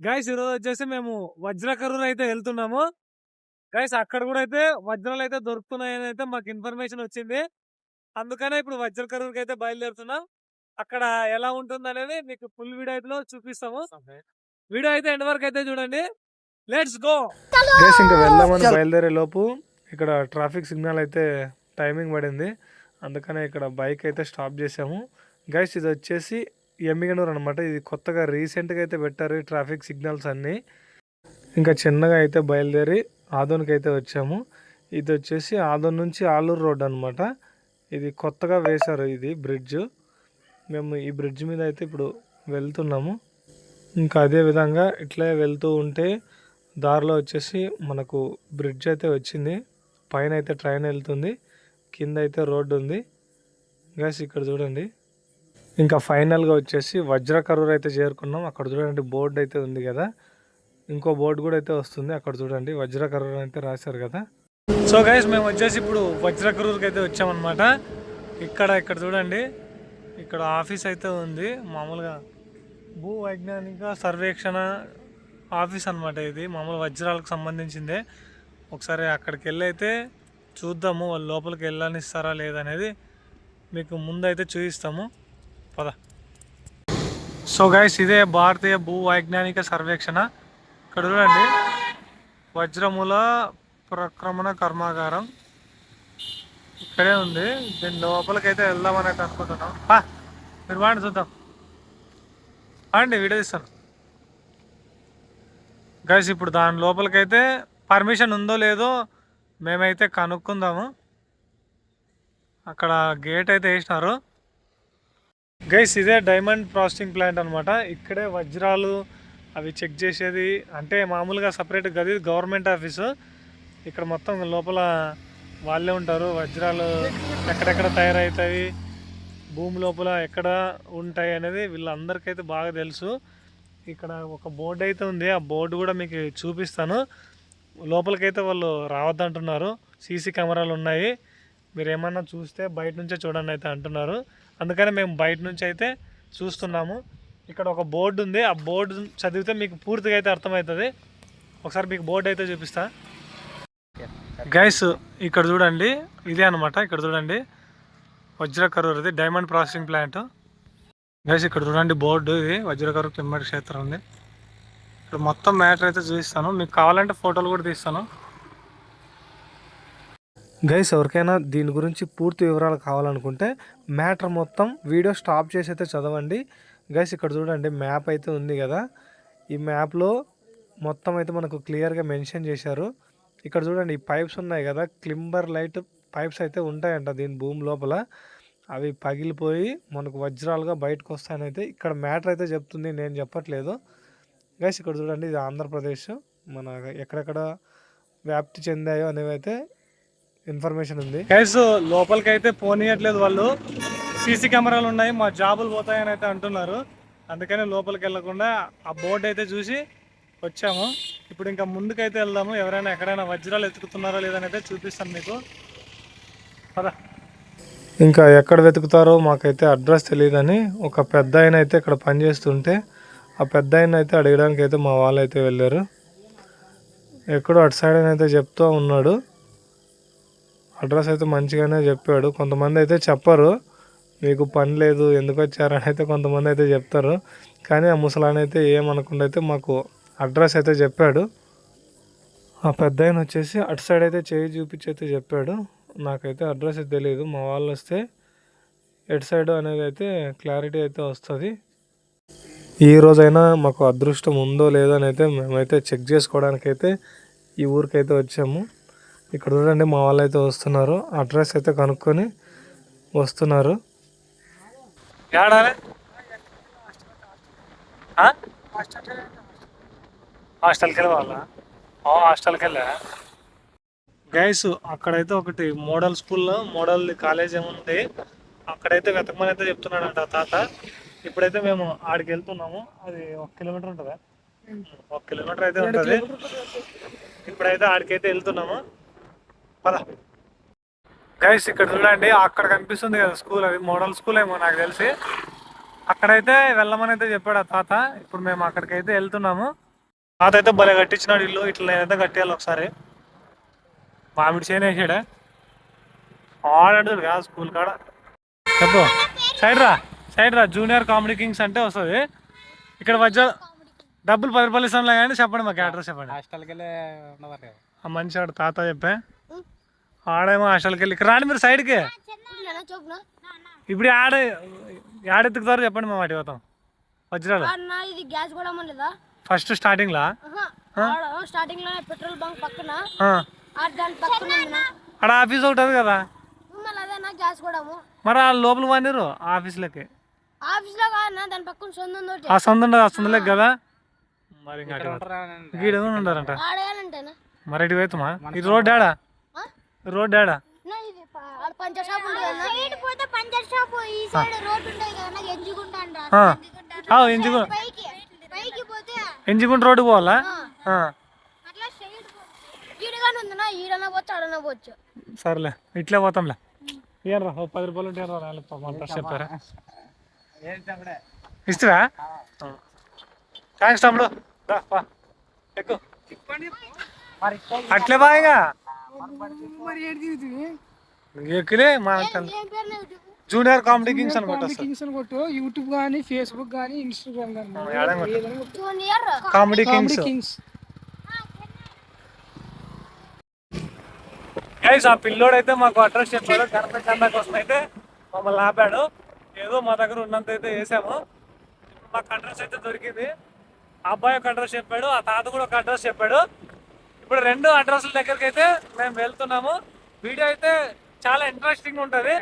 Guys ఈరోజు వచ్చేసి మేము వజ్రకరూర్ అయితే వెళ్తున్నాము. గైస్ అక్కడ కూడా అయితే వజ్రాలు అయితే దొరుకుతున్నాయని అయితే మాకు ఇన్ఫర్మేషన్ వచ్చింది. అందుకనే ఇప్పుడు వజ్రకరూర్కి అయితే బయలుదేరుతున్నాం. అక్కడ ఎలా ఉంటుంది అనేది మీకు ఫుల్ వీడియో అయితే చూపిస్తాము. వీడియో అయితే ఎండ్ వరకు అయితే చూడండి. Let's go. గైస్ ఇంకా వెళ్దామని బయలుదేరే లోపు ఇక్కడ ట్రాఫిక్ సిగ్నల్ అయితే టైమింగ్ పడింది. అందుకనే ఇక్కడ బైక్ అయితే స్టాప్ చేసాము. గైస్ ఇది వచ్చేసి ఎమ్మిగనూరు అనమాట. ఇది కొత్తగా రీసెంట్గా అయితే పెట్టారు ఈ ట్రాఫిక్ సిగ్నల్స్ అన్నీ. ఇంకా చిన్నగా అయితే బయలుదేరి ఆదోన్కి అయితే వచ్చాము. ఇది వచ్చేసి ఆదోన్ నుంచి ఆలూరు రోడ్ అనమాట. ఇది కొత్తగా వేశారు ఇది బ్రిడ్జ్. మేము ఈ బ్రిడ్జ్ మీద అయితే ఇప్పుడు వెళ్తున్నాము. ఇంకా అదే విధంగా ఇట్లే వెళ్తూ ఉంటే దారిలో వచ్చేసి మనకు బ్రిడ్జ్ అయితే వచ్చింది. పైన అయితే ట్రైన్ వెళ్తుంది, కింద అయితే రోడ్డు ఉంది. గైస్ ఇక్కడ చూడండి. ఇంకా ఫైనల్గా వచ్చేసి వజ్రకరూర్ అయితే చేరుకున్నాం. అక్కడ చూడండి బోర్డు అయితే ఉంది కదా, ఇంకో బోర్డు కూడా అయితే వస్తుంది. అక్కడ చూడండి వజ్రకరూర్ అయితే రాశారు కదా. సో గైస్ మేము వచ్చేసి ఇప్పుడు వజ్రకరూర్కి అయితే వచ్చామన్నమాట. ఇక్కడ చూడండి, ఇక్కడ ఆఫీస్ అయితే ఉంది. మామూలుగా భూ వైజ్ఞానిక సర్వేక్షణ ఆఫీస్ అనమాట. ఇది మామూలు వజ్రాలకు సంబంధించిందే. ఒకసారి అక్కడికి వెళ్ళి అయితే చూద్దాము, వాళ్ళు లోపలికి వెళ్ళనిస్తారా లేదనేది మీకు ముందైతే చూపిస్తాము. పద. సో గైస్ ఇదే భారతీయ భూ వైజ్ఞానిక సర్వేక్షణ. ఇక్కడ చూడండి వజ్రముల ప్రక్రమణ కర్మాగారం ఇక్కడే ఉంది. దీని లోపలికైతే వెళ్దామని అయితే అనుకుంటున్నాం. మీరు వాడిని చూద్దాం అండి, వీడియో తీస్తాను గైస్. ఇప్పుడు దాని లోపలికైతే పర్మిషన్ ఉందో లేదో మేమైతే కనుక్కుందాము. అక్కడ గేట్ అయితే వేసినారు. గైస్ ఇదే డైమండ్ ప్రాసెసింగ్ ప్లాంట్ అనమాట. ఇక్కడే వజ్రాలు అవి చెక్ చేసేది. అంటే మామూలుగా సపరేట్ గది గవర్నమెంట్ ఆఫీసు. ఇక్కడ మొత్తం లోపల వాళ్ళే ఉంటారు. వజ్రాలు ఎక్కడెక్కడ తయారవుతాయి, భూమి లోపల ఎక్కడ ఉంటాయి అనేది వీళ్ళందరికైతే బాగా తెలుసు. ఇక్కడ ఒక బోర్డు అయితే ఉంది, ఆ బోర్డు కూడా మీకు చూపిస్తాను. లోపలికైతే వాళ్ళు రావద్దంటున్నారు. సీసీ కెమెరాలు ఉన్నాయి, మీరు ఏమన్నా చూస్తే బయట నుంచే చూడండి అయితే అంటున్నారు. అందుకని మేము బయట నుంచి అయితే చూస్తున్నాము. ఇక్కడ ఒక బోర్డు ఉంది, ఆ బోర్డు చదివితే మీకు పూర్తిగా అయితే అర్థమవుతుంది. ఒకసారి మీకు బోర్డు అయితే చూపిస్తా గైస్. ఇక్కడ చూడండి, ఇదే అనమాట. ఇక్కడ చూడండి వజ్రకరూర్, ఇది డైమండ్ ప్రాసెసింగ్ ప్లాంట్. గైస్ ఇక్కడ చూడండి బోర్డు, ఇది వజ్రకరూర్ కిమ్మడి క్షేత్రం ఉంది. ఇక్కడ మొత్తం మ్యాటర్ అయితే చూపిస్తాను. మీకు కావాలంటే ఫోటోలు కూడా తీస్తాను. గైస్ ఎవరికైనా దీని గురించి పూర్తి వివరాలు కావాలనుకుంటే మ్యాటర్ మొత్తం వీడియో స్టాప్ చేసి అయితే చదవండి. గైస్ ఇక్కడ చూడండి మ్యాప్ అయితే ఉంది కదా, ఈ మ్యాప్లో మొత్తం అయితే మనకు క్లియర్గా మెన్షన్ చేశారు. ఇక్కడ చూడండి ఈ పైప్స్ ఉన్నాయి కదా, క్లింబర్ లైట్ పైప్స్ అయితే ఉంటాయంట దీని భూమి లోపల. అవి పగిలిపోయి మనకు వజ్రాలుగా బయటకు వస్తాయని అయితే ఇక్కడ మ్యాటర్ అయితే చెప్తుంది, నేను చెప్పట్లేదు. గైస్ ఇక్కడ చూడండి ఇది ఆంధ్రప్రదేశ్. మన ఎక్కడెక్కడ వ్యాప్తి చెందాయో అనేవి అయితే ఇన్ఫర్మేషన్ ఉంది. గైస్ లోపలికి అయితే పోనీయట్లేదు వాళ్ళు, సీసీ కెమెరాలు ఉన్నాయి, మా జాబులు పోతాయని అయితే అంటున్నారు. అందుకనే లోపలికి వెళ్ళకుండా ఆ బోర్డు అయితే చూసి వచ్చాము. ఇప్పుడు ఇంకా ముందుకైతే వెళ్దాము. ఎవరైనా ఎక్కడైనా వజ్రాలు ఎత్తుకుతున్నారో లేదని అయితే చూపిస్తాను మీకు. పద. ఇంకా ఎక్కడ వెతుకుతారో మాకైతే అడ్రస్ తెలియదని ఒక పెద్ద ఆయన అయితే ఇక్కడ పనిచేస్తుంటే ఆ పెద్ద ఆయన అయితే అడగడానికి అయితే మా వాళ్ళు అయితే వెళ్ళారు. ఎక్కడో అటు సైడ్ అని అయితే చెప్తూ ఉన్నాడు. అడ్రస్ అయితే మంచిగానే చెప్పాడు. కొంతమంది అయితే చెప్పరు, మీకు పని లేదు ఎందుకు వచ్చారని అయితే కొంతమంది అయితే చెప్తారు. కానీ ఆ ముసలాయన అయితే ఏమనకుండా అయితే మాకు అడ్రస్ అయితే చెప్పాడు. ఆ పెద్ద ఆయన వచ్చేసి అటు సైడ్ అయితే చేయి చూపించి అయితే చెప్పాడు. నాకైతే అడ్రస్ అయితే తెలియదు, మా వాళ్ళు వస్తే ఎటు సైడ్ అనేది అయితే క్లారిటీ అయితే వస్తుంది. ఈ రోజైనా మాకు అదృష్టం ఉందో లేదో అని అయితే మేమైతే చెక్ చేసుకోవడానికి అయితే ఈ ఊరికైతే వచ్చాము. ఇక్కడ చూడండి మా వాళ్ళు అయితే వస్తున్నారు, అడ్రస్ అయితే కనుక్కొని వస్తున్నారు. హాస్టల్కి వెళ్ళి వాళ్ళ హాస్టల్కి వెళ్ళా. గైస్ అక్కడైతే ఒకటి మోడల్ స్కూల్లో మోడల్ కాలేజ్ ఏముంది, అక్కడైతే వెతకమని అయితే చెప్తున్నాడంట తాత. ఇప్పుడైతే మేము ఆడికి వెళ్తున్నాము. అది 1 కిలోమీటర్ ఉంటుందా, 1 కిలోమీటర్ అయితే ఉంటుంది. ఇప్పుడైతే ఆడికైతే వెళ్తున్నాము. పద. గైస్ ఇక్కడ చూడండి, అక్కడ కనిపిస్తుంది కదా స్కూల్, అది మోడల్ స్కూల్ ఏమో నాకు తెలిసి. అక్కడైతే వెళ్ళమని అయితే చెప్పాడు ఆ తాత. ఇప్పుడు మేము అక్కడికైతే వెళ్తున్నాము. తాత అయితే భలే కట్టించినాడు ఇల్లు. ఇట్లా నేనైతే కట్టేయాలి ఒకసారి. మామిడి చేను వేసాడా ఆడాడు కాదు స్కూల్ కాడ. చెప్పు సైడ్ రా జూనియర్ కామెడీ కింగ్స్ అంటే వస్తుంది. ఇక్కడ మధ్య డబ్బులు 10 రూపాయలు ఇస్తానులే కానీ చెప్పండి మాకు అడ్రస్ చెప్పండి. మంచి ఆడు తాత చెప్పా ఆడేమో హాస్టల్కి వెళ్ళి ఇక్కడ రాండి మీరు సైడ్కి. ఇప్పుడు ఆడెత్తుకుతారు చెప్పండి మేము వాటి పోతాం. వజ్రాలు ఫస్ట్ స్టార్టింగ్ లా పెట్రోల్ బంక్ పక్కన ఆడ ఆఫీస్ ఉంటుంది కదా మరి ఆ లోపల వాడిరు ఆఫీస్లోకి. ఆ సొంత ఉండదు ఆ సొంతలేక కదా మరి గీడ ఉండారంట. మరి ఇటు అవుతామా ఇది రోడ్ ఆడా ఎంజిగుంట రోడ్డు పోవాలా? సర్లే ఇట్లే పోతాంలే. ఏం రా 10 రూపాయలు ఉంటే చెప్పారా ఇస్తావా? థ్యాంక్స్ తమ్ముడు. ఎక్కువ అట్లే బాగా ఎక్కులే మా జూనియర్ కామెడీ కింగ్స్ అనుకుంటా. యూట్యూబ్ కానీ ఫేస్బుక్ కానీ ఇన్స్టాగ్రామ్ కామెడీ కింగ్స్. గైస్ ఆ పిల్లోడు అయితే మాకు అడ్రస్ చెప్పాడు. గణపతి చందా కోసం అయితే మమ్మల్ని ఆపాడు. ఏదో మా దగ్గర ఉన్నంత అయితే వేసాము. మాకు అడ్రస్ అయితే దొరికింది. ఆ అబ్బాయి ఒక అడ్రస్ చెప్పాడు, ఆ తాత కూడా ఒక అడ్రస్ చెప్పాడు. ఇప్పుడు 2 అడ్రస్ల దగ్గరికి అయితే మేము వెళ్తున్నాము. వీడియో అయితే చాలా ఇంట్రెస్టింగ్ ఉంటుంది.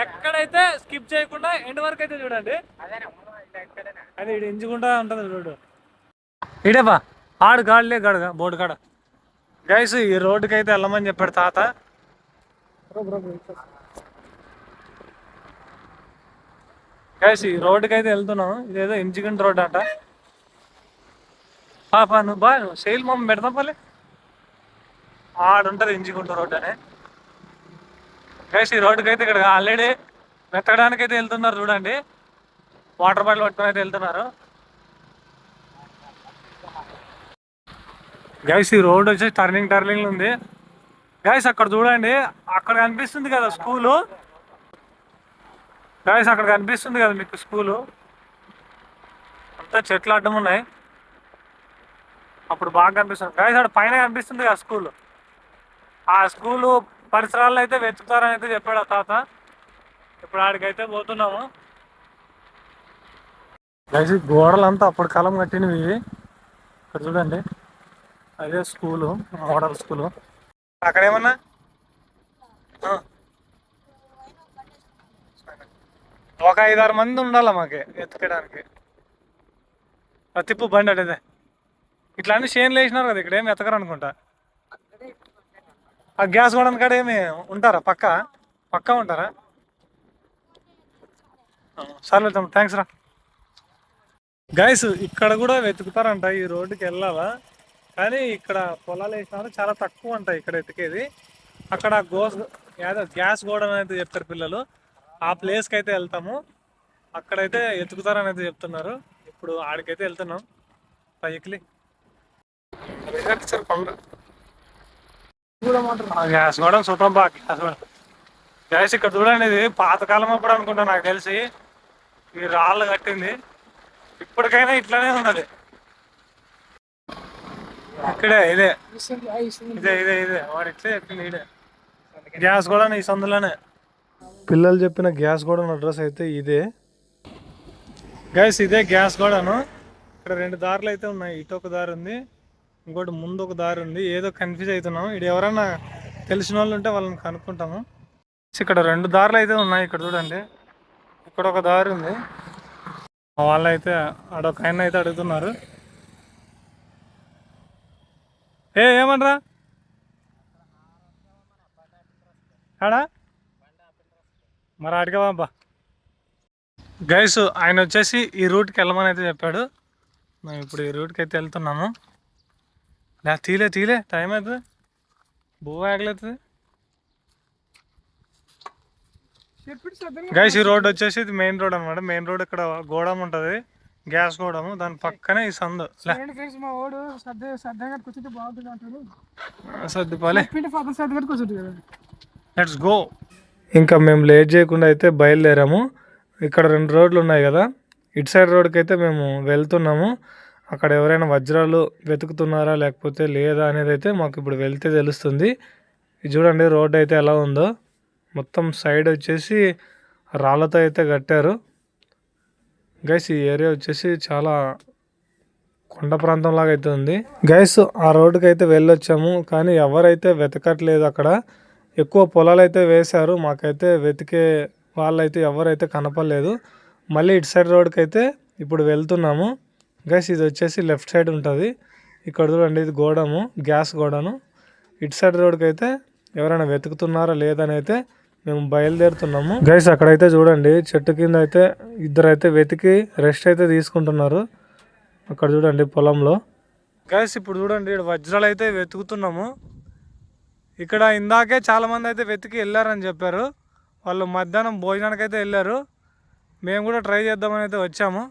ఎక్కడైతే స్కిప్ చేయకుండా ఎండ్ వరకు అయితే చూడండి. అది ఇటు ఎంచుకుంటా ఉంటుంది రోడ్డు. ఇడేబా ఆడు గాడిలే గడగా బోర్డు కాడ. గైస్ ఈ రోడ్డుకి అయితే వెళ్ళమని చెప్పాడు తాత. గైస్ ఈ రోడ్డుకి అయితే వెళ్తున్నాం. ఇదేదో ఇంజిగంట్ రోడ్ అంట. పాపా నువ్వు బాగా శైల్ మమ్మ పెడతాం పల్లె ఆడుంటుంది ఇంజిగుంట రోడ్ అని. గైస్ ఈ రోడ్డుకి అయితే ఇక్కడ ఆల్రెడీ వెతకడానికి అయితే వెళ్తున్నారు చూడండి. వాటర్ బాటిల్ పట్టుకొని అయితే వెళ్తున్నారు. గైస్ ఈ రోడ్ వచ్చి టర్నింగ్ ఉంది. గైస్ అక్కడ చూడండి, అక్కడ కనిపిస్తుంది కదా స్కూలు. గైస్ అక్కడ కనిపిస్తుంది కదా మీకు స్కూలు. అంతా చెట్లు అడ్డం ఉన్నాయి. అప్పుడు బాగా కనిపిస్తుంది. గైస్ అక్కడ పైన కనిపిస్తుంది కదా స్కూలు. ఆ స్కూలు పరిసరాలను అయితే వెతుకుతారని అయితే చెప్పాడు ఆ తాత. ఇప్పుడు ఆడికైతే పోతున్నాము. గైస్ గోడలంతా అప్పుడు కాలం కట్టినవి ఇవి. ఇక్కడ చూడండి అదే స్కూలు, మోడల్ స్కూలు. అక్కడ ఏమన్నా ఒక 5-6 మంది ఉండాలి మాకు ఎత్తుకోవడానికి. తిప్పు బండి అదే ఇట్లా అన్ని షేన్లు వేసినారు కదా. ఇక్కడ ఏమి ఎత్తకరు అనుకుంటా. ఆ గ్యాస్ కూడా కాడ ఏమి ఉంటారా? పక్కా ఉంటారా? సర్లే తమ్ముడు థ్యాంక్స్ రా. గైస్ ఇక్కడ కూడా వెతుకుతారంట. ఈ రోడ్డుకి వెళ్ళాలా కానీ ఇక్కడ పొలాలు వేసినారు చాలా తక్కువ అంట ఇక్కడ ఎతికేది. అక్కడ గ్యాస్ గోడౌన్ అయితే చెప్తారు పిల్లలు. ఆ ప్లేస్కి అయితే వెళ్తాము. అక్కడైతే ఎతుకుతారని అయితే చెప్తున్నారు. ఇప్పుడు ఆడికైతే వెళ్తున్నాం పైకి. గ్యాస్ గోడౌన్ సూపర్ బాగా గ్యాస్ గోడౌన్. గ్యాస్ ఇక్కడ చూడండి, ఇది పాతకాలం అప్పుడు అనుకుంటా నాకు తెలిసి. ఈ రాళ్ళు కట్టింది ఇప్పటికైనా ఇట్లానే ఉన్నది. ఇక్కడే ఇదే వాడు ఇట్లే చెప్పింది. ఇదే గ్యాస్ కూడా ఈ సందులోనే. పిల్లలు చెప్పిన గ్యాస్ గోడౌన్ అడ్రస్ అయితే ఇదే గైస్. ఇదే గ్యాస్ గోడౌన్. ఇక్కడ 2 దారులు అయితే ఉన్నాయి. ఇటు ఒక దారి ఉంది, ఇంకోటి ముందు ఒక దారి ఉంది. ఏదో కన్ఫ్యూజ్ అవుతున్నాం. ఇది ఎవరైనా తెలిసిన వాళ్ళు ఉంటే వాళ్ళని కనుక్కుంటాము. ఇక్కడ 2 దారులు అయితే ఉన్నాయి. ఇక్కడ చూడండి, ఇక్కడ ఒక దారి ఉంది. వాళ్ళు అయితే ఆడొక ఆయన అయితే అడుగుతున్నారు. ఏమంటారా ఆడా మరి అడిగావా గైస్. ఆయన వచ్చేసి ఈ రూట్కి వెళ్ళమని అయితే చెప్పాడు. మేము ఇప్పుడు ఈ రూట్కి అయితే వెళ్తున్నాము. తీలే టైం అవుతుంది, బువ్వ ఆగలేదు. గైస్ ఈ రోడ్ వచ్చేసి ఇది మెయిన్ రోడ్ అనమాట. మెయిన్ రోడ్ ఇక్కడ గోడౌన్ ఉంటుంది. గ్యాస్ గోడము దాని పక్కనే ఈ సందు ఫ్రెండ్స్ మా వాడు సర్దగా కూర్చుంటే బాగుంటుంది అంటాడు. సర్దుపాలే. సర్దగా కూర్చుంటుంది కదా. Let's go. ఇంకా మేము లేట్ చేయకుండా అయితే బయలుదేరాము. ఇక్కడ 2 రోడ్లు ఉన్నాయి కదా, ఇటు సైడ్ రోడ్కి అయితే మేము వెళ్తున్నాము. అక్కడ ఎవరైనా వజ్రాలు వెతుకుతున్నారా లేకపోతే లేదా అనేది అయితే మాకు ఇప్పుడు వెళ్తే తెలుస్తుంది. ఇది చూడండి రోడ్ అయితే ఎలా ఉందో, మొత్తం సైడ్ వచ్చేసి రాళ్ళతో అయితే కట్టారు. గైస్ ఈ ఏరియా వచ్చేసి చాలా కొండ ప్రాంతం లాగా అయితే ఉంది. గైస్ ఆ రోడ్డుకి అయితే వెళ్ళొచ్చాము, కానీ ఎవరైతే వెతకట్లేదు. అక్కడ ఎక్కువ పొలాలు అయితే వేశారు, మాకైతే వెతికే వాళ్ళైతే ఎవరైతే కనపడలేదు. మళ్ళీ ఇటు సైడ్ రోడ్కి అయితే ఇప్పుడు వెళ్తున్నాము. గైస్ ఇది వచ్చేసి లెఫ్ట్ సైడ్ ఉంటుంది. ఇక్కడ చూడండి ఇది గోడము, గ్యాస్ గోడను. ఇటు సైడ్ రోడ్కి అయితే ఎవరైనా వెతుకుతున్నారా లేదని అయితే మేము బయలుదేరుతున్నాము. గైస్ అక్కడైతే చూడండి చెట్టు కింద అయితే ఇద్దరు అయితే వెతికి రెస్ట్ అయితే తీసుకుంటున్నారు. అక్కడ చూడండి పొలంలో. గైస్ ఇప్పుడు చూడండి వజ్రాలు అయితే వెతుకుతున్నాము. ఇక్కడ ఇందాకే చాలామంది అయితే వెతికి వెళ్ళారని చెప్పారు. వాళ్ళు మధ్యాహ్నం భోజనానికి అయితే వెళ్ళారు. మేము కూడా ట్రై చేద్దామని అయితే వచ్చాము.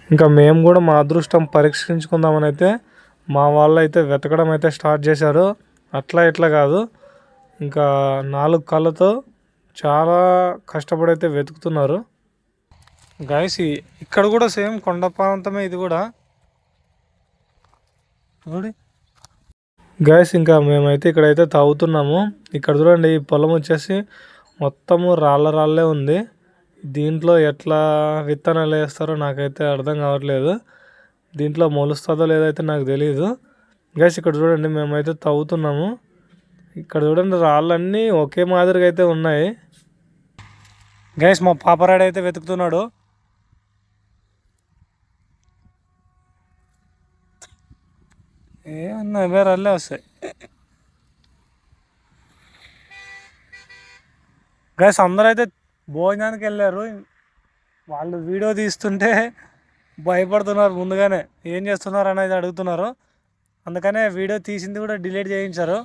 ఇంకా మేము కూడా మా అదృష్టం పరీక్షించుకుందామని అయితే మా వాళ్ళు అయితే వెతకడం అయితే స్టార్ట్ చేశారు. అట్లా ఇట్లా కాదు, ఇంకా 4 కళ్ళతో చాలా కష్టపడి అయితే వెతుకుతున్నారు. గైస్ ఇక్కడ కూడా సేమ్ కొండ ప్రాంతమే ఇది కూడా. గైస్ ఇంకా మేమైతే ఇక్కడైతే తాగుతున్నాము. ఇక్కడ చూడండి ఈ పొలం వచ్చేసి మొత్తము రాళ్ళే ఉంది. దీంట్లో ఎట్లా విత్తనాలు వేస్తారో నాకైతే అర్థం కావట్లేదు. దీంట్లో మొలుస్తుందో లేదైతే నాకు తెలియదు. గైస్ ఇక్కడ చూడండి మేమైతే తవ్వుతున్నాము. ఇక్కడ చూడండి రాళ్ళన్నీ ఒకే మాదిరిగా అయితే ఉన్నాయి. గైస్ మా పాపరాడు అయితే వెతుకుతున్నాడు. ఏమన్నా అవే రాళ్ళే వస్తాయి. గైస్ అందరూ అయితే భోజనానికి వెళ్ళారు. వాళ్ళు వీడియో తీస్తుంటే భయపడుతున్నారు, ముందుగానే ఏం చేస్తున్నారు అనేది అడుగుతున్నారు. అందుకనే వీడియో తీసింది కూడా డిలీట్ చేయించారు.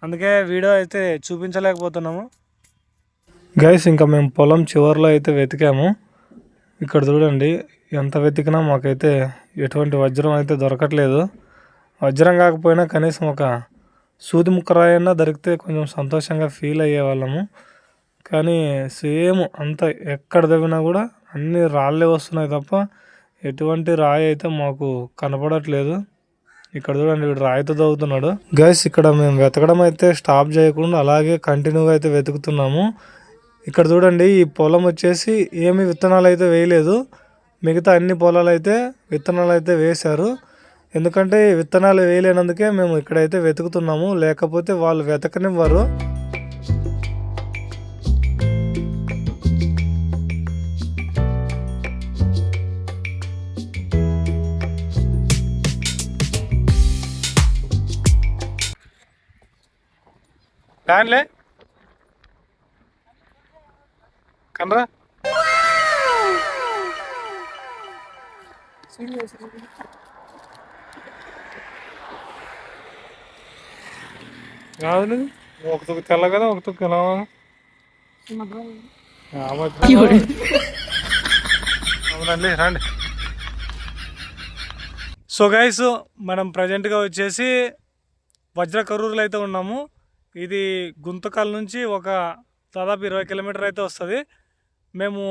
అందుకే వీడియో అయితే చూపించలేకపోతున్నాము. గైస్ ఇంకా మేము పొలం చివరిలో అయితే వెతికాము. ఇక్కడ చూడండి ఎంత వెతికినా మాకైతే ఎటువంటి వజ్రం అయితే దొరకట్లేదు. వజ్రం కాకపోయినా కనీసం ఒక సూది ముక్కరాయన్నా దొరికితే కొంచెం సంతోషంగా ఫీల్ అయ్యేవాళ్ళము. కానీ సేమ్ అంత ఎక్కడ తవ్వినా కూడా అన్ని రాళ్ళే వస్తున్నాయి తప్ప ఎటువంటి రాయి అయితే మాకు కనపడట్లేదు. ఇక్కడ చూడండి వీడు రాయితో తవ్వుతున్నాడు. గైస్ ఇక్కడ మేము వెతకడం అయితే స్టాప్ చేయకుండా అలాగే కంటిన్యూగా అయితే వెతుకుతున్నాము. ఇక్కడ చూడండి ఈ పొలం వచ్చేసి ఏమి విత్తనాలు అయితే వేయలేదు. మిగతా అన్ని పొలాలు అయితే విత్తనాలు అయితే వేశారు. ఎందుకంటే విత్తనాలు వేయలేనందుకే మేము ఇక్కడైతే వెతుకుతున్నాము, లేకపోతే వాళ్ళు వెతకనివ్వరు. కానిలే కనరా కాదు, ఒక తుక్కు తెల్ల కదా, ఒక తుక్కు ఎలా రండి రండి. సో గైస్ మనం ప్రజెంట్గా వచ్చేసి వజ్ర కరూరులో అయితే ఉన్నాము. ఇది గుంతకల్ నుంచి ఒక దాదాపు 20 కిలోమీటర్ అయితే వస్తుంది. మేము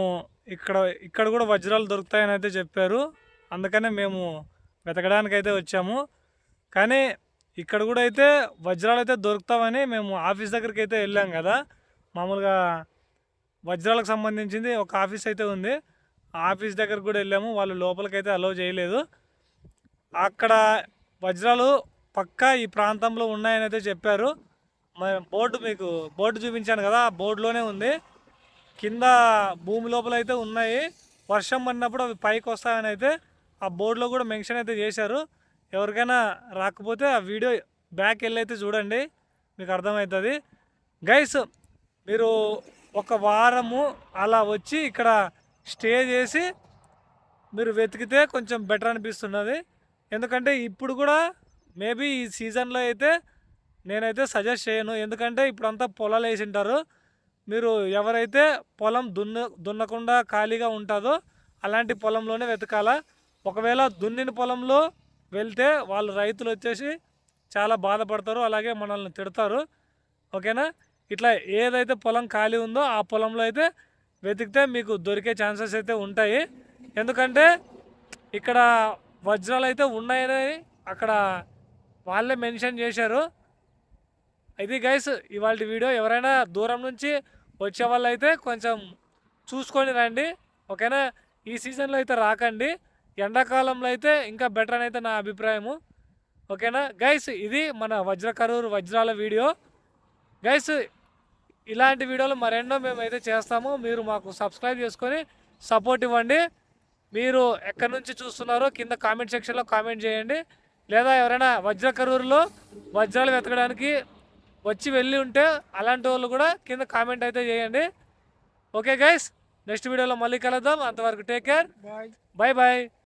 ఇక్కడ కూడా వజ్రాలు దొరుకుతాయని అయితే చెప్పారు. అందుకనే మేము వెతకడానికి అయితే వచ్చాము. కానీ ఇక్కడ కూడా అయితే వజ్రాలు అయితే దొరుకుతామని మేము ఆఫీస్ దగ్గరికి అయితే వెళ్ళాం కదా. మామూలుగా వజ్రాలకు సంబంధించింది ఒక ఆఫీస్ అయితే ఉంది. ఆ ఆఫీస్ దగ్గరకు కూడా వెళ్ళాము. వాళ్ళు లోపలికైతే అలౌ చేయలేదు. అక్కడ వజ్రాలు పక్కా ఈ ప్రాంతంలో ఉన్నాయని అయితే చెప్పారు. మీకు బోర్డు చూపించాను కదా, ఆ బోర్డులోనే ఉంది. కింద భూమి లోపల అయితే ఉన్నాయి. వర్షం పడినప్పుడు అవి పైకి వస్తాయని అయితే ఆ బోర్డులో కూడా మెన్షన్ అయితే చేశారు. ఎవరికైనా రాకపోతే ఆ వీడియో బ్యాక్ వెళ్ళి అయితే చూడండి, మీకు అర్థమవుతుంది. గైస్ మీరు ఒక వారము అలా వచ్చి ఇక్కడ స్టే చేసి మీరు వెతికితే కొంచెం బెటర్ అనిపిస్తున్నది. ఎందుకంటే ఇప్పుడు కూడా మేబీ ఈ సీజన్లో అయితే నేనైతే సజెస్ట్ చేయను. ఎందుకంటే ఇప్పుడంతా పొలాలు వేసింటారు. మీరు ఎవరైతే పొలం దున్నకుండా ఖాళీగా ఉంటుందో అలాంటి పొలంలోనే వెతకాలా. ఒకవేళ దున్నిన పొలంలో వెళ్తే వాళ్ళు రైతులు వచ్చేసి చాలా బాధపడతారు, అలాగే మనల్ని తిడతారు. ఓకేనా? ఇట్లా ఏదైతే పొలం ఖాళీ ఉందో ఆ పొలంలో అయితే వెతికితే మీకు దొరికే ఛాన్సెస్ అయితే ఉంటాయి. ఎందుకంటే ఇక్కడ వజ్రాలు అయితే ఉన్నాయని అక్కడ వాళ్ళే మెన్షన్ చేశారు. ఇది గైస్ ఇవాళ వీడియో. ఎవరైనా దూరం నుంచి వచ్చే వాళ్ళు అయితే కొంచెం చూసుకొని రండి. ఓకేనా? ఈ సీజన్లో అయితే రాకండి, ఎండాకాలంలో అయితే ఇంకా బెటర్ అని అయితే నా అభిప్రాయము. ఓకేనా గైస్? ఇది మన వజ్రకరూరు వజ్రాల వీడియో. గైస్ ఇలాంటి వీడియోలు మరెన్నో మేమైతే చేస్తాము. మీరు మాకు సబ్స్క్రైబ్ చేసుకొని సపోర్ట్ ఇవ్వండి. మీరు ఎక్కడి నుంచి చూస్తున్నారో కింద కామెంట్ సెక్షన్లో కామెంట్ చేయండి. లేదా ఎవరైనా వజ్రకరూరులో వజ్రాలు వెతకడానికి వచ్చి వెళ్ళి ఉంటే అలాంటి వాళ్ళు కూడా కింద కామెంట్ అయితే చేయండి. ఓకే గైస్, నెక్స్ట్ వీడియోలో మళ్ళీ కలుద్దాం. అంతవరకు take care, bye. Bye bye.